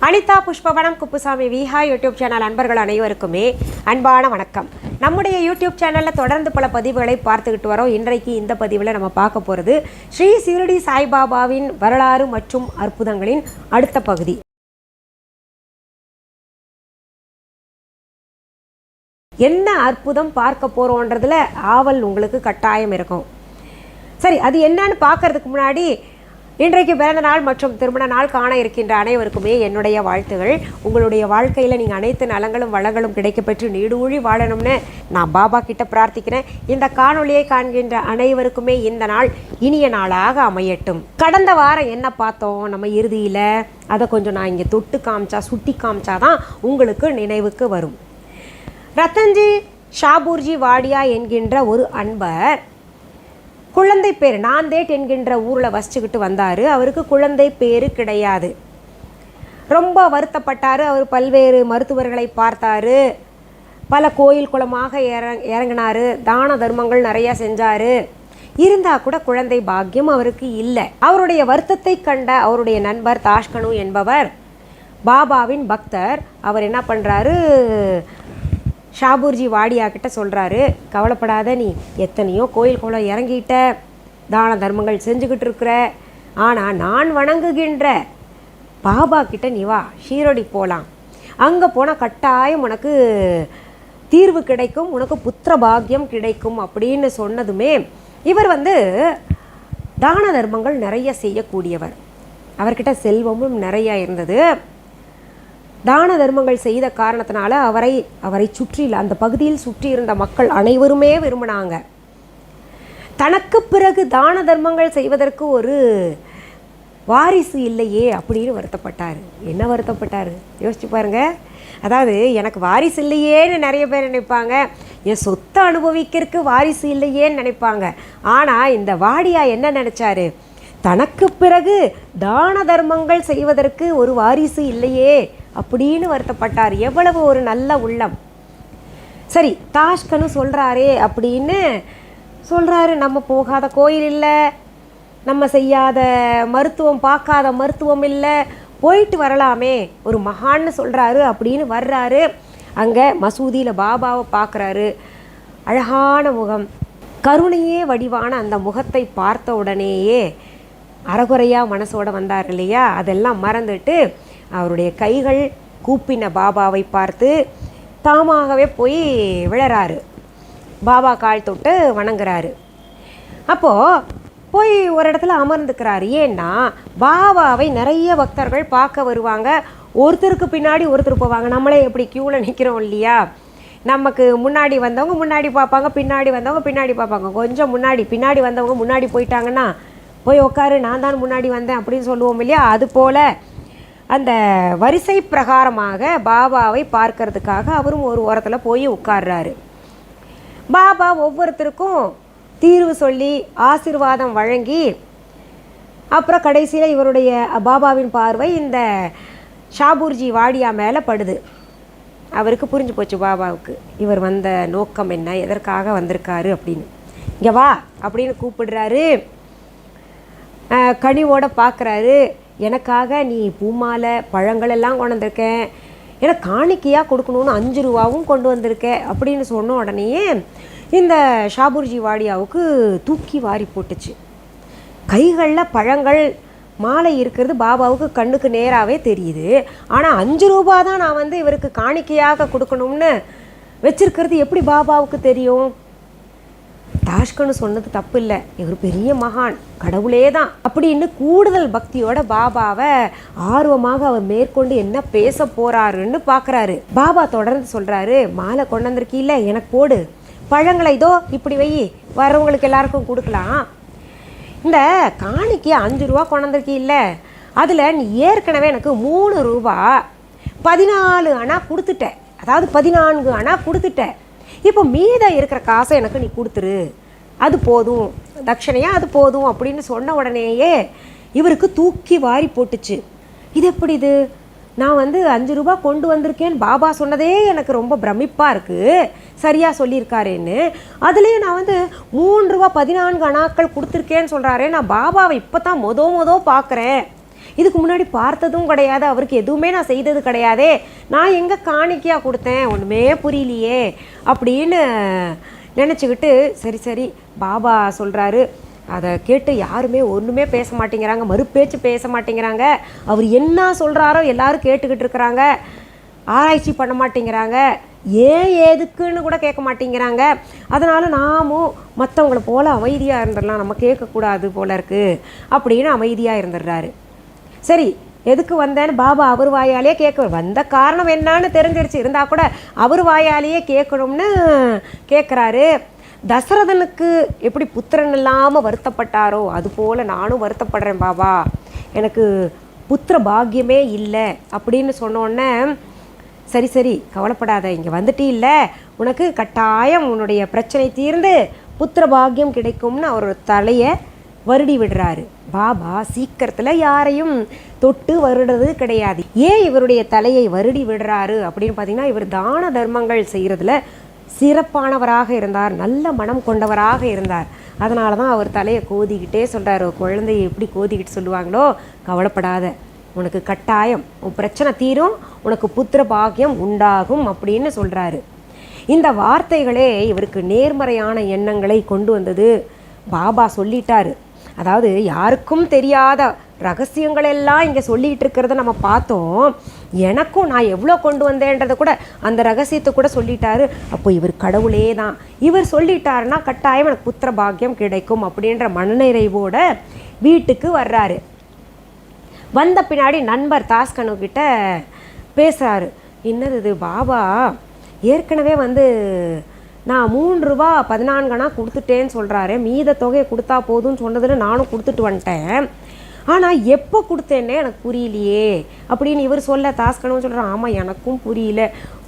Anitha Pushpavanam Kuppusamy Viha YouTube channel அன்பர்கள் அனைவருக்குமே அன்பான வணக்கம். நம்முடைய YouTube சேனல்ல தொடர்ந்து பல பதிவுகளை பார்த்துக்கிட்டு வரோம். இன்றைக்கு இந்த பதிவில் நம்ம பார்க்க போகிறது ஸ்ரீ சிரடி சாய்பாபாவின் வரலாறு மற்றும் அற்புதங்களின் அடுத்த பகுதி. என்ன அற்புதம் பார்க்க போகிறோன்றதுல ஆவல் உங்களுக்கு கட்டாயம் இருக்கும். சரி, அது என்னன்னு பார்க்கறதுக்கு முன்னாடி இன்றைக்கு பிறந்த நாள் மற்றும் திருமண நாள் காண இருக்கின்ற அனைவருக்குமே என்னுடைய வாழ்த்துகள். உங்களுடைய வாழ்க்கையில் நீங்கள் அனைத்து நலங்களும் வளங்களும் கிடைக்கப்பெற்று நீடூழி வாழணும்னு நான் பாபா கிட்ட பிரார்த்திக்கிறேன். இந்த காணொளியை காண்கின்ற அனைவருக்குமே இந்த நாள் இனிய நாளாக அமையட்டும். கடந்த வாரம் என்ன பார்த்தோம் நம்ம இறுதியில், அதை கொஞ்சம் நான் இங்கே தொட்டு காமிச்சா சுட்டி காமிச்சாதான் உங்களுக்கு நினைவுக்கு வரும். ரத்தன்ஜி ஷாபூர்ஜி வாடியா என்கின்ற ஒரு அன்பர் குழந்தை பேர் நாந்தேட் என்கின்ற ஊரில் வசிச்சுக்கிட்டு வந்தார். அவருக்கு குழந்தை பேர் கிடையாது. ரொம்ப வருத்தப்பட்டார். அவர் பல்வேறு மருத்துவர்களை பார்த்தார், பல கோயில் குளமாக இறங்கினார், தான தர்மங்கள் நிறையா செஞ்சார். இருந்தால் கூட குழந்தை பாக்கியம் அவருக்கு இல்லை. அவருடைய வருத்தத்தை கண்ட அவருடைய நண்பர் தாஷ்கனு என்பவர் பாபாவின் பக்தர். அவர் என்ன பண்ணுறாரு, ஷாபூர்ஜி வாடியா கிட்ட சொல்கிறாரு, கவலைப்படாத, நீ எத்தனையோ கோயில் குளம் இறங்கிட்ட, தான தர்மங்கள் செஞ்சுக்கிட்டு இருக்கிற, ஆனால் நான் வணங்குகின்ற பாபா கிட்ட நீ வா, ஷீரடி போகலாம். அங்கே போனால் கட்டாயம் உனக்கு தீர்வு கிடைக்கும், உனக்கு புத்திர பாக்கியம் கிடைக்கும் அப்படின்னு சொன்னதுமே இவர் தான தர்மங்கள் நிறைய செய்யக்கூடியவர். அவர்கிட்ட செல்வமும் நிறையா இருந்தது. தான தர்மங்கள் செய்த காரணத்தினால அவரை சுற்றியில் அந்த பகுதியில் சுற்றி இருந்த மக்கள் அனைவருமே விரும்பினாங்க. தனக்கு பிறகு தான தர்மங்கள் செய்வதற்கு ஒரு வாரிசு இல்லையே அப்படின்னு வருத்தப்பட்டார். என்ன வருத்தப்பட்டார் யோசிச்சு பாருங்க. அதாவது எனக்கு வாரிசு இல்லையேன்னு நிறைய பேர் நினைப்பாங்க, என் சொத்தை அனுபவிக்கிறதுக்கு வாரிசு இல்லையேன்னு நினைப்பாங்க. ஆனால் இந்த வாடியா என்ன நினச்சாரு, தனக்கு பிறகு தான தர்மங்கள் செய்வதற்கு ஒரு வாரிசு இல்லையே அப்படின்னு வருத்தப்பட்டார். எவ்வளவு ஒரு நல்ல உள்ளம். சரி, தாஷ்கனு சொல்கிறாரே அப்படின்னு சொல்கிறாரு, நம்ம போகாத கோயில் இல்லை, நம்ம செய்யாத மருத்துவம் பார்க்காத மருத்துவம் இல்லை, போயிட்டு வரலாமே, ஒரு மகான்னு சொல்கிறாரு அப்படின்னு வர்றாரு. அங்கே மசூதியில் பாபாவை பார்க்குறாரு. அழகான முகம், கருணையே வடிவான அந்த முகத்தை பார்த்த உடனேயே அறகுறையாக மனசோட வந்தார் இல்லையா, அதெல்லாம் மறந்துட்டு அவருடைய கைகள் கூப்பின பாபாவை பார்த்து தாமாகவே போய் விழறாரு. பாபா கால் தொட்டு வணங்குறாரு. அப்போது போய் ஒரு இடத்துல அமர்ந்துக்கிறாரு. ஏன்னா பாபாவை நிறைய பக்தர்கள் பார்க்க வருவாங்க. ஒருத்தருக்கு பின்னாடி ஒருத்தர் போவாங்க. நம்மளே எப்படி க்யூவில் நிற்கிறோம் இல்லையா, நமக்கு முன்னாடி வந்தவங்க முன்னாடி பார்ப்பாங்க, பின்னாடி வந்தவங்க பின்னாடி பார்ப்பாங்க. கொஞ்சம் பின்னாடி வந்தவங்க முன்னாடி போயிட்டாங்கன்னா போய் உட்காரு, நான் தான் முன்னாடி வந்தேன் அப்படின்னு சொல்லுவோம் இல்லையா. அதுபோல் அந்த வரிசை பிரகாரமாக பாபாவை பார்க்கறதுக்காக அவரும் ஒரு ஓரத்தில் போய் உட்கார்றாரு. பாபா ஒவ்வொருத்தருக்கும் தீர்வு சொல்லி ஆசீர்வாதம் வழங்கி அப்புறம் கடைசியில் இவருடைய பாபாவின் பார்வை இந்த ஷாபூர்ஜி வாடியா மேலே படுது. அவருக்கு புரிஞ்சு போச்சு பாபாவுக்கு இவர் வந்த நோக்கம் என்ன, எதற்காக வந்திருக்காரு அப்படின்னு. இங்கே வா அப்படின்னு கூப்பிடுறாரு. கனிவோடு பார்க்குறாரு. எனக்காக நீ பூமாலை பழங்கள் எல்லாம் கொண்டு வந்திருக்கேன், எனக்கு காணிக்கையாக கொடுக்கணுன்னு 5 ரூபாவும் கொண்டு வந்திருக்கேன் அப்படின்னு சொன்ன உடனேயே இந்த ஷாபூர்ஜி வாடியாவுக்கு தூக்கி வாரி போட்டுச்சு. கைகளில் பழங்கள் மாலை இருக்கிறது பாபாவுக்கு கண்ணுக்கு நேராகவே தெரியுது. ஆனால் 5 ரூபா தான் நான் இவருக்கு காணிக்கையாக கொடுக்கணும்னு வச்சிருக்கிறது எப்படி பாபாவுக்கு தெரியும்? தாஷ்கனு சொன்னது தப்பு இல்லை, இவர் பெரிய மகான், கடவுளே தான் அப்படின்னு கூடுதல் பக்தியோட பாபாவை ஆர்வமாக அவர் மேற்கொண்டு என்ன பேச போறாருன்னு பார்க்குறாரு. பாபா தொடர்ந்து சொல்கிறாரு, மாலை கொண்டு வந்திருக்கீல்ல, எனக்கு போடு, பழங்களை இதோ இப்படி வை, வரவங்களுக்கு எல்லாருக்கும் கொடுக்கலாம். இந்த காணிக்கு 5 ரூபா கொண்டு வந்திருக்கீல்ல, அதில் நீ ஏற்கனவே எனக்கு 3 ரூபா 14 அணா கொடுத்துட்ட, அதாவது 14 அணா கொடுத்துட்ட. இப்போ மீதம் இருக்கிற காசை எனக்கு நீ கொடுத்துரு, அது போதும், தட்சணையாக அது போதும் அப்படின்னு சொன்ன உடனேயே இவருக்கு தூக்கி வாரி போட்டுச்சு. இது எப்படி, இது நான் 5 ரூபா கொண்டு வந்திருக்கேன்னு பாபா சொன்னதே எனக்கு ரொம்ப பிரமிப்பாக இருக்குது, சரியாக சொல்லியிருக்காருன்னு. அதுலேயும் நான் 3 ரூபா 14 அணாக்கள் கொடுத்துருக்கேன்னு சொல்கிறாரே, நான் பாபாவை இப்போ தான் மொத பார்க்குறேன், இதுக்கு முன்னாடி பார்த்ததும் கிடையாது, அவருக்கு எதுவுமே நான் செய்தது கிடையாதே, நான் எங்கே காணிக்கையாக கொடுத்தேன், ஒன்றுமே புரியலையே அப்படின்னு நினச்சிக்கிட்டு சரி சரி பாபா சொல்கிறாரு. அதை கேட்டு யாருமே ஒன்றுமே பேச மாட்டேங்கிறாங்க, மறுபேச்சு பேச மாட்டேங்கிறாங்க. அவர் என்ன சொல்கிறாரோ எல்லாரும் கேட்டுக்கிட்டு இருக்கிறாங்க, ஆராய்ச்சி பண்ண மாட்டேங்கிறாங்க, ஏன் ஏதுக்குன்னு கூட கேட்க மாட்டேங்கிறாங்க. அதனால் நாமும் மற்றவங்கள போல் அமைதியாக இருந்துடலாம், நம்ம கேட்கக்கூடாது போல இருக்குது அப்படின்னு அமைதியாக இருந்துடுறாரு. சரி, எதுக்கு வந்தேன்னு பாபா அவர் வாயாலேயே கேட்க, வந்த காரணம் என்னான்னு தெரிஞ்சிருச்சு, இருந்தால் கூட அவர் வாயாலேயே கேட்கணும்னு கேட்குறாரு. தசரதனுக்கு எப்படி புத்திரன் இல்லாமல் வருத்தப்பட்டாரோ அதுபோல் நானும் வருத்தப்படுறேன் பாபா, எனக்கு புத்திர பாக்கியமே இல்லை அப்படின்னு சொன்னோன்னே, சரி சரி கவலைப்படாத, இங்கே வந்துட்டு இல்லை, உனக்கு கட்டாயம் உன்னுடைய பிரச்சனை தீர்ந்து புத்திர பாக்கியம் கிடைக்கும்னு அவரோட தலையை வருடி விடுறாரு. பாபா சீக்கிரத்தில் யாரையும் தொட்டு வருடுறது கிடையாது. ஏன் இவருடைய தலையை வருடி விடுறாரு அப்படின்னு பார்த்தீங்கன்னா, இவர் தான தர்மங்கள் செய்கிறதுல சிறப்பானவராக இருந்தார், நல்ல மனம் கொண்டவராக இருந்தார். அதனால தான் அவர் தலையை கோதிக்கிட்டே சொல்கிறார். குழந்தையை எப்படி கோதிக்கிட்டு சொல்லுவாங்களோ, கவலைப்படாத, உனக்கு கட்டாயம் உன் பிரச்சனை தீரும், உனக்கு புத்திர பாக்கியம் உண்டாகும் அப்படின்னு சொல்கிறாரு. இந்த வார்த்தைகளே இவருக்கு நேர்மறையான எண்ணங்களை கொண்டு வந்தது. பாபா சொல்லிட்டாரு, அதாவது யாருக்கும் தெரியாத ரகசியங்கள் எல்லாம் இங்கே சொல்லிகிட்டு இருக்கிறத நம்ம பார்த்தோம். எனக்கும் நான் எவ்வளோ கொண்டு வந்தேன்றதை கூட, அந்த ரகசியத்தை கூட சொல்லிட்டாரு. அப்போ இவர் கடவுளே தான், இவர் சொல்லிட்டாருன்னா கட்டாயம் எனக்கு புத்திர பாக்கியம் கிடைக்கும் அப்படின்ற மனநிறைவோட வீட்டுக்கு வர்றாரு. வந்த பின்னாடி நண்பர் தாஸ்கனுக்கிட்ட பேசுகிறாரு. என்னது இது, பாபா ஏற்கனவே நான் 3 ரூபா 14 கொடுத்துட்டேன்னு சொல்கிறாரு, மீத தொகையை கொடுத்தா போதும்னு சொன்னதில் நானும் கொடுத்துட்டு வந்துட்டேன், ஆனால் எப்போ கொடுத்தேன்னே எனக்கு புரியலையே அப்படின்னு இவர் சொல்ல, தாஸ்கனும் சொல்கிறான், ஆமாம் எனக்கும் புரியல,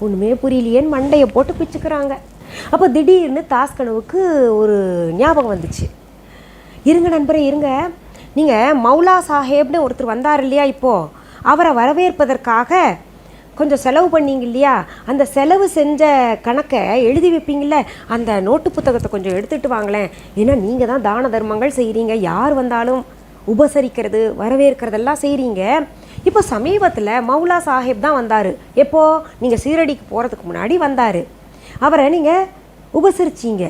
ஒன்றுமே புரியலையேன்னு மண்டையை போட்டு பிச்சுக்கிறாங்க. அப்போ திடீர்னு தாஸ்கனுவுக்கு ஒரு ஞாபகம் வந்துச்சு. இருங்க நண்பரே இருங்க, நீங்கள் மௌலா சாஹேப்னு ஒருத்தர் வந்தார் இல்லையா, இப்போது அவரை வரவேற்பதற்காக கொஞ்சம் செலவு பண்ணிங்க இல்லையா, அந்த செலவு செஞ்ச கணக்கை எழுதி வைப்பீங்கள, அந்த நோட்டு புத்தகத்தை கொஞ்சம் எடுத்துகிட்டு வாங்களேன். ஏன்னா நீங்கள் தான் தான தர்மங்கள் செய்கிறீங்க, யார் வந்தாலும் உபசரிக்கிறது வரவேற்கிறதெல்லாம் செய்கிறீங்க. இப்போ சமீபத்தில் மௌலா சாஹேப் தான் வந்தார். எப்போது, நீங்கள் சீரடிக்கு போகிறதுக்கு முன்னாடி வந்தார். அவரை நீங்கள் உபசரிச்சிங்க,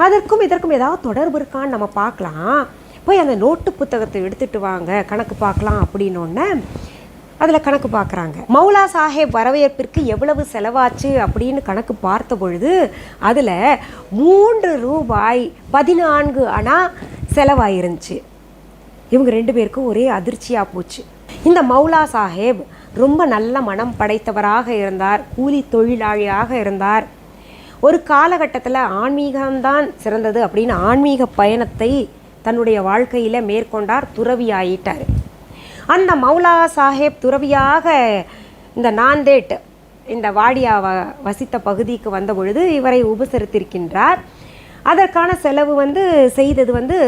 அதற்கும் இதற்கும் ஏதாவது தொடர்பு இருக்கான்னு நம்ம பார்க்கலாம், போய் அந்த நோட்டு புத்தகத்தை எடுத்துகிட்டு வாங்க கணக்கு பார்க்கலாம் அப்படின்னோடனே அதில் கணக்கு பார்க்குறாங்க. மௌலா சாஹேப் வரவேற்பிற்கு எவ்வளவு செலவாச்சு அப்படின்னு கணக்கு பார்த்த பொழுது அதில் 3 ரூபாய் 14 அணா செலவாயிருந்துச்சு. இவங்க 2 பேருக்கும் ஒரே அதிர்ச்சியாக போச்சு. இந்த மௌலா சாஹேப் ரொம்ப நல்ல மனம் படைத்தவராக இருந்தார், கூலி தொழிலாளியாக இருந்தார். ஒரு காலகட்டத்தில் ஆன்மீகம்தான் சிறந்தது அப்படின்னு ஆன்மீக பயணத்தை தன்னுடைய வாழ்க்கையில் மேற்கொண்டார், துறவி ஆயிட்டார். அந்த மௌலா சாஹேப் துறவியாக இந்த நாந்தேட் இந்த வாடியா வசித்த பகுதிக்கு வந்த பொழுது இவரை உபசரித்திருக்கின்றார். அதற்கான செலவு செய்தது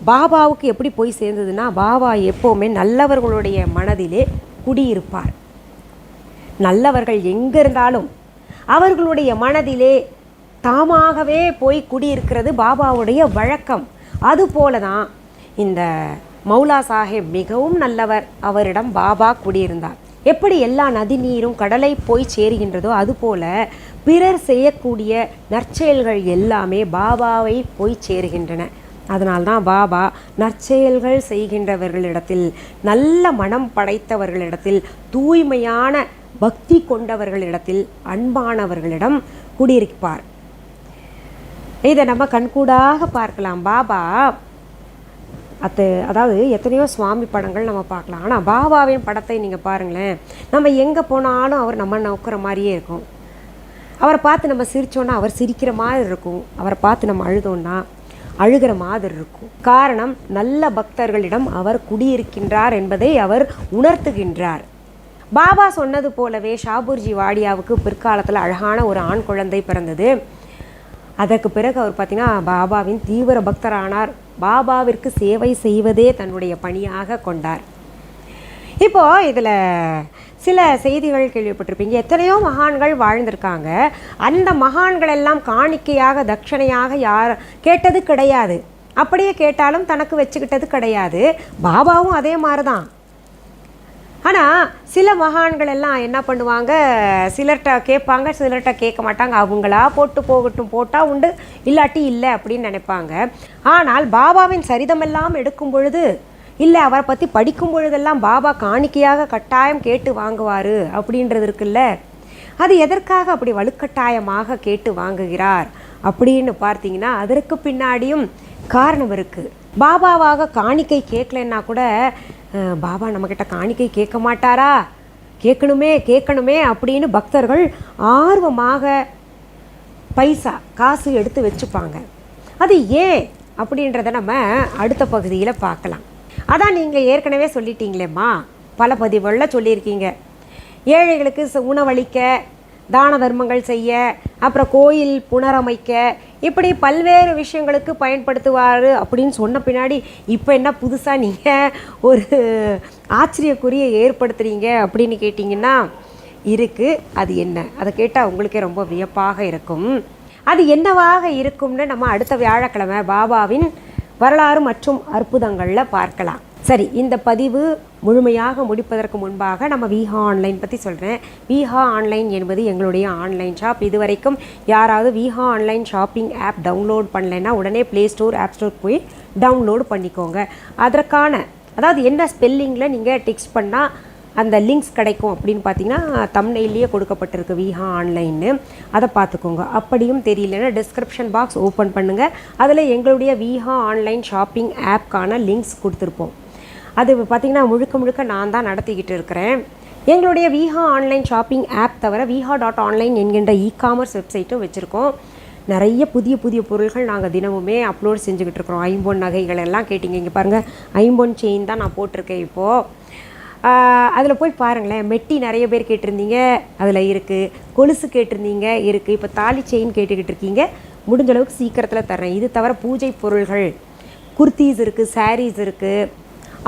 பாபாவுக்கு எப்படி போய் சேர்ந்ததுன்னா, பாபா எப்போவுமே நல்லவர்களுடைய மனதிலே குடியிருப்பார். நல்லவர்கள் எங்கே இருந்தாலும் அவர்களுடைய மனதிலே தாமாகவே போய் குடியிருக்கிறது பாபாவுடைய வழக்கம். அதுபோல தான் இந்த மௌலா சாஹேப் மிகவும் நல்லவர், அவரிடம் பாபா குடியிருந்தார். எப்படி எல்லா நதி நீரும் கடலை போய் சேருகின்றதோ அதுபோல பிறர் செய்யக்கூடிய நற்செயல்கள் எல்லாமே பாபாவை போய் சேருகின்றன. அதனால்தான் பாபா நற்செயல்கள் செய்கின்றவர்களிடத்தில், நல்ல மனம் படைத்தவர்களிடத்தில், தூய்மையான பக்தி கொண்டவர்களிடத்தில், அன்பானவர்களிடம் குடியிருப்பார். இதை நம்ம கண்கூடாக பார்க்கலாம். பாபா அதாவது எத்தனையோ சுவாமி படங்கள் நம்ம பார்க்கலாம், ஆனால் பாபாவின் படத்தை நீங்கள் பாருங்களேன், நம்ம எங்கே போனாலும் அவர் நம்ம நோக்கிற மாதிரியே இருக்கும். அவரை பார்த்து நம்ம சிரித்தோன்னா அவர் சிரிக்கிற மாதிரி இருக்கும், அவரை பார்த்து நம்ம அழுதோன்னா அழுகிற மாதிரி இருக்கும். காரணம், நல்ல பக்தர்களிடம் அவர் குடியிருக்கின்றார் என்பதை அவர் உணர்த்துகின்றார். பாபா சொன்னது போலவே ஷாபூர்ஜி வாடியாவுக்கு பிற்காலத்தில் அழகான ஒரு ஆண் குழந்தை பிறந்தது. அதற்கு பிறகு அவர் பார்த்திங்கன்னா பாபாவின் தீவிர பக்தரானார். பாபாவிற்கு சேவை செய்வதே தன்னுடைய பணியாக கொண்டார். இப்போது இதில் சில செய்திகள் கேள்விப்பட்டிருப்பீங்க. எத்தனையோ மகான்கள் வாழ்ந்திருக்காங்க, அந்த மகான்கள் எல்லாம் காணிக்கையாக தட்சணையாக யார் கேட்டது கிடையாது. அப்படியே கேட்டாலும் தனக்கு வச்சுக்கிட்டது கிடையாது. பாபாவும் அதே மாதிரி தான். ஆனால் சில மகான்கள் எல்லாம் என்ன பண்ணுவாங்க, சிலர்கிட்ட கேட்பாங்க, சிலர்கிட்ட கேட்க மாட்டாங்க. அவங்களா போட்டு போகட்டும், போட்டால் உண்டு, இல்லாட்டி இல்லை அப்படின்னு நினைப்பாங்க. ஆனால் பாபாவின் சரிதமெல்லாம் எடுக்கும் பொழுது, இல்லை அவரை பற்றி படிக்கும் பொழுதெல்லாம் பாபா காணிக்கையாக கட்டாயம் கேட்டு வாங்குவார் அப்படின்றது இருக்குல்ல, அது எதற்காக அப்படி வலுக்கட்டாயமாக கேட்டு வாங்குகிறார் அப்படின்னு பார்த்தீங்கன்னா அதற்கு பின்னாடியும் காரணம் இருக்குது. பாபாவாக காணிக்கை கேட்கலன்னா கூட பாபா நம்மக்கிட்ட காணிக்கை கேட்க மாட்டாரா, கேட்கணுமே அப்படின்னு பக்தர்கள் ஆர்வமாக பைசா காசு எடுத்து வச்சுப்பாங்க. அது ஏன் அப்படின்றத நம்ம அடுத்த பகுதியில் பார்க்கலாம். அதான் நீங்கள் ஏற்கனவே சொல்லிட்டீங்களேம்மா, பல பதிவுகளில் சொல்லியிருக்கீங்க. ஏழைகளுக்கு உணவளிக்க, தான தர்மங்கள் செய்ய, அப்புறம் கோயில் புனரமைக்க, இப்படி பல்வேறு விஷயங்களுக்கு பயன்படுத்துவார் அப்படின்னு சொன்ன பின்னாடி இப்போ என்ன புதுசாக நீங்கள் ஒரு ஆச்சரியக்குறியை ஏற்படுத்துகிறீங்க அப்படின்னு கேட்டிங்கன்னா இருக்குது. அது என்ன, அதை கேட்டால் உங்களுக்கே ரொம்ப வியப்பாக இருக்கும். அது என்னவாக இருக்கும்னு நம்ம அடுத்த வியாழக்கிழமை பாபாவின் வரலாறு மற்றும் அற்புதங்களில் பார்க்கலாம். சரி, இந்த பதிவு முழுமையாக முடிப்பதற்கு முன்பாக நம்ம விஹா ஆன்லைன் பற்றி சொல்கிறேன். விஹா ஆன்லைன் என்பது எங்களுடைய ஆன்லைன் ஷாப். இதுவரைக்கும் யாராவது விஹா ஆன்லைன் ஷாப்பிங் ஆப் டவுன்லோட் பண்ணலைன்னா உடனே ப்ளே ஸ்டோர், ஆப் ஸ்டோர் போய் டவுன்லோடு பண்ணிக்கோங்க. அதற்கான அதாவது என்ன ஸ்பெல்லிங்கில் நீங்கள் டெக்ஸ்ட் பண்ணால் அந்த லிங்க்ஸ் கிடைக்கும் அப்படின்னு பார்த்தீங்கன்னா தம்ப்நெயிலேயே கொடுக்கப்பட்டிருக்கு விஹா ஆன்லைன்னு, அதை பார்த்துக்கோங்க. அப்படியும் தெரியலன்னா டிஸ்கிரிப்ஷன் பாக்ஸ் ஓப்பன் பண்ணுங்கள், அதில் எங்களுடைய விஹா ஆன்லைன் ஷாப்பிங் ஆப்க்கான லிங்க்ஸ் கொடுத்துருப்போம். அது பார்த்திங்கன்னா முழுக்க நான் தான் நடத்திக்கிட்டு இருக்கிறேன். எங்களுடைய விஹா ஆன்லைன் ஷாப்பிங் ஆப் தவிர viha.online என்கின்ற இ-காமர்ஸ் வெப்சைட்டும் வச்சுருக்கோம். நிறைய புதிய பொருள்கள் நாங்கள் தினமுமே அப்லோட் செஞ்சுக்கிட்டு இருக்கிறோம். ஐம்பொன் நகைகள் எல்லாம் கேட்டிங்க, இங்கே பாருங்கள், ஐம்பொன் செயின் தான் நான் போட்டிருக்கேன் இப்போது. அதில் போய் பாருங்களேன். மெட்டி நிறைய பேர் கேட்டிருந்தீங்க, அதில் இருக்குது. கொலுசு கேட்டிருந்தீங்க, இருக்குது. இப்போ தாலி செயின் கேட்டுக்கிட்டு இருக்கீங்க, முடிஞ்ச அளவுக்கு சீக்கிரத்தில் தர்றேன். இது தவிர பூஜை பொருள்கள், குர்த்தீஸ் இருக்குது, சாரீஸ் இருக்குது,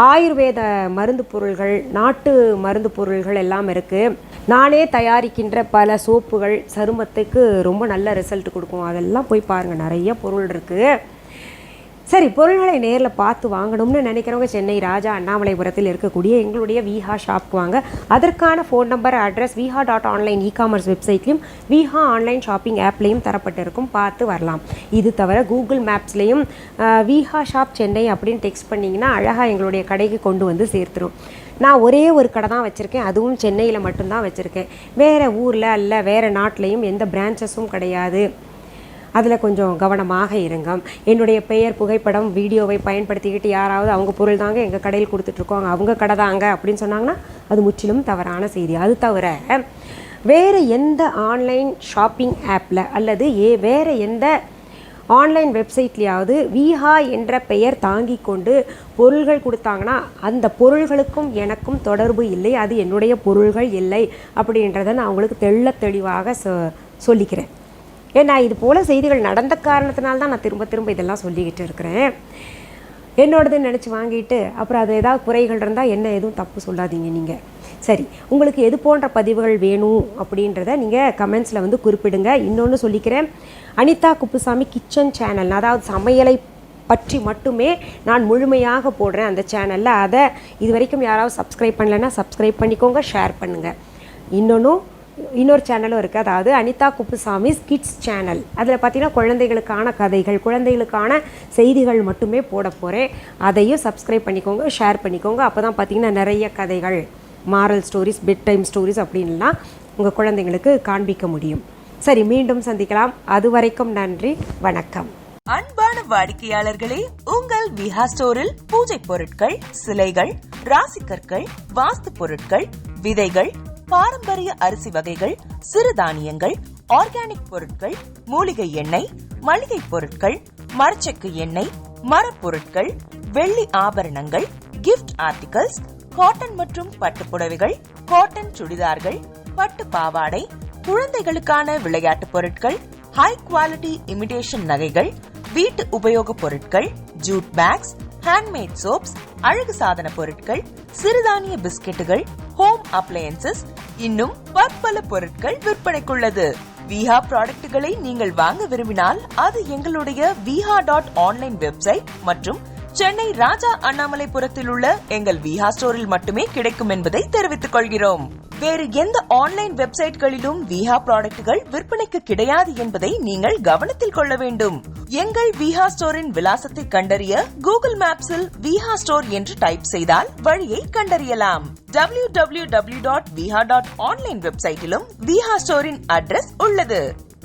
ஆயுர்வேத மருந்து பொருள்கள், நாட்டு மருந்து பொருள்கள் எல்லாம் இருக்குது. நானே தயாரிக்கின்ற பல சோப்புகள் சருமத்துக்கு ரொம்ப நல்ல ரிசல்ட் கொடுக்கும். அதெல்லாம் போய் பாருங்கள், நிறைய பொருள் இருக்குது. சரி, பொருள்களை நேரில் பார்த்து வாங்கணும்னு நினைக்கிறவங்க சென்னை ராஜா அண்ணாமலைபுரத்தில் இருக்கக்கூடிய எங்களுடைய விஹா ஷாப்க்கு வாங்க. அதற்கான phone number, address viha.online e commerce வெப்சைட்லையும் விஹா ஆன்லைன் ஷாப்பிங் ஆப்லேயும் தரப்பட்டிருக்கும், பார்த்து வரலாம். இது தவிர கூகுள் மேப்ஸ்லேயும் விஹா ஷாப் சென்னை அப்படின்னு டெக்ஸ்ட் பண்ணிங்கன்னா அழகாக எங்களுடைய கடைக்கு கொண்டு வந்து சேர்த்துரும். நான் ஒரே ஒரு கடை தான் வச்சுருக்கேன், அதுவும் சென்னையில் மட்டும்தான் வச்சுருக்கேன். வேறு ஊரில் அல்ல, வேறு நாட்டிலையும் எந்த பிரான்ச்சஸும் கிடையாது. அதில் கொஞ்சம் கவனமாக இருங்க. என்னுடைய பெயர், புகைப்படம், வீடியோவை பயன்படுத்திக்கிட்டு யாராவது அவங்க பொருள் தாங்க எங்கள் கடையில் கொடுத்துட்ருக்கோங்க, அவங்க கடை தாங்க அப்படின்னு சொன்னாங்கன்னா அது முற்றிலும் தவறான செய்தி. அது தவிர வேறு எந்த ஆன்லைன் ஷாப்பிங் ஆப்பில் அல்லது வேறு எந்த ஆன்லைன் வெப்சைட்லேயாவது விஹா என்ற பெயர் தாங்கி கொண்டு பொருள்கள் கொடுத்தாங்கன்னா அந்த பொருள்களுக்கும் எனக்கும் தொடர்பு இல்லை, அது என்னுடைய பொருள்கள் இல்லை அப்படின்றத நான் அவங்களுக்கு தெளிவாக சொல்லிக்கிறேன். ஏன்னா இது போல் செய்திகள் நடந்த காரணத்தினால்தான் நான் திரும்ப இதெல்லாம் சொல்லிக்கிட்டு இருக்கிறேன். என்னோடதுன்னு நினச்சி வாங்கிட்டு அப்புறம் அது ஏதாவது குறைகள் இருந்தால் என்ன எதுவும் தப்பு சொல்லாதீங்க நீங்கள். சரி, உங்களுக்கு எது போன்ற பதிவுகள் வேணும் அப்படின்றத நீங்கள் கமெண்ட்ஸில் வந்து குறிப்பிடுங்க. இன்னொன்று சொல்லிக்கிறேன், அனிதா குப்புசாமி கிச்சன் சேனல், அதாவது சமையலை பற்றி மட்டுமே நான் முழுமையாக போடுறேன் அந்த சேனலில். அதை இது வரைக்கும் யாராவது சப்ஸ்கிரைப் பண்ணலைன்னா சப்ஸ்கிரைப் பண்ணிக்கோங்க, ஷேர் பண்ணுங்கள். இன்னொரு சேனலும் இருக்குது, அதாவது அனிதா குப்புசாமி கிட்ஸ் சேனல். அதில் பார்த்தீங்கன்னா குழந்தைகளுக்கான கதைகள், குழந்தைகளுக்கான செய்திகள் மட்டுமே போட போகிறேன். அதையும் சப்ஸ்கிரைப் பண்ணிக்கோங்க, ஷேர் பண்ணிக்கோங்க. அப்போ தான் பார்த்தீங்கன்னா நிறைய கதைகள், moral stories, bedtime stories அப்படின்லாம் உங்கள் குழந்தைங்களுக்கு காண்பிக்க முடியும். சரி, மீண்டும் சந்திக்கலாம். அது வரைக்கும் நன்றி, வணக்கம். அன்பான வாடிக்கையாளர்களே, உங்கள் விஹா ஸ்டோரில் பூஜை பொருட்கள், சிலைகள், ராசிக்கற்கள், வாஸ்து பொருட்கள், விதைகள், பாரம்பரிய அரிசி வகைகள், சிறுதானியங்கள், ஆர்கானிக் பொருட்கள், மூலிகை எண்ணெய், மளிகை பொருட்கள், மரச்செக்கு எண்ணெய், மரப்பொருட்கள், வெள்ளி ஆபரணங்கள், கிஃப்ட் ஆர்டிகல்ஸ், காட்டன் மற்றும் பட்டு புடவைகள், காட்டன் சுடிதார்கள், பட்டு பாவாடை, குழந்தைகளுக்கான விளையாட்டு பொருட்கள், ஹை குவாலிட்டி இமிடேஷன் நகைகள், வீட்டு உபயோக பொருட்கள், ஜூட் பேக்ஸ், ஹேண்ட்மேட் சோப்ஸ், அழகு சாதன பொருட்கள், சிறுதானிய பிஸ்கெட்டுகள், ஹோம் அப்ளையன்சஸ், இன்னும் பற்பல பொருட்கள் விற்பனைக்குள்ளது. விஹா ப்ராடக்ட்களை நீங்கள் வாங்க விரும்பினால் அது எங்களுடைய viha.online வெப்சைட் மற்றும் சென்னை ராஜா அண்ணாமலைபுரத்தில் உள்ள எங்கள் விஹா ஸ்டோரில் மட்டுமே கிடைக்கும் என்பதை தெரிவித்துக் கொள்கிறோம். வேறு எந்த ஆன்லைன் வெப்சைட்களிலும் விஹா ப்ராடக்ட்கள் விற்பனைக்கு கிடையாது என்பதை நீங்கள் கவனத்தில் கொள்ள வேண்டும். எங்கள் விஹா ஸ்டோரின் விலாசத்தை கண்டறிய கூகுள் மேப்ஸில் விஹா ஸ்டோர் என்று டைப் செய்தால் வழியை கண்டறியலாம். www.viha.online வெப்சைட்டிலும் விஹா ஸ்டோரின் அட்ரஸ் உள்ளது.